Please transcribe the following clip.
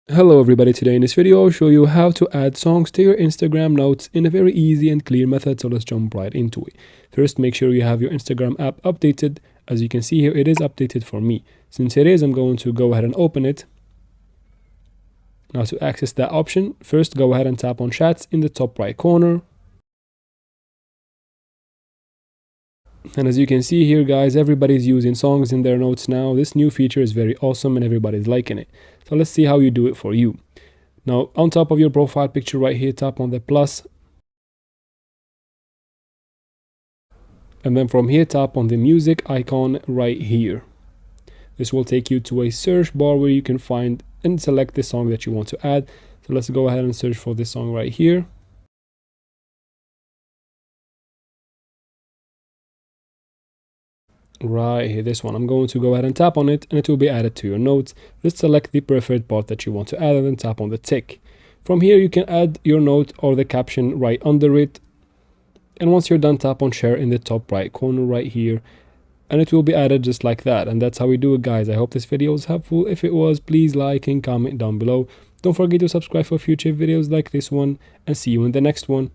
Hello everybody, today in this video I'll show you how to add songs to your Instagram notes in a very easy and clear method, so let's jump right into it. First, make sure you have your Instagram app updated. As you can see here, it is updated for me. Since it is, I'm going to go ahead and open it. Now to access that option, first go ahead and tap on chats in the top right corner. And as you can see here guys, everybody's using songs in their notes now. This new feature is very awesome and everybody's liking it. So let's see how you do it for you. Now, on top of your profile picture right here, tap on the plus. And then from here, tap on the music icon right here. This will take you to a search bar where you can find and select the song that you want to add. So let's go ahead and search for this song right here. Right here, this one. I'm going to go ahead and tap on it and it will be added to your notes. Just select the preferred part that you want to add and then tap on the tick. From here, you can add your note or the caption right under it. And once you're done, tap on share in the top right corner right here. And it will be added just like that. And that's how we do it, guys. I hope this video was helpful. If it was, please like and comment down below. Don't forget to subscribe for future videos like this one. And see you in the next one.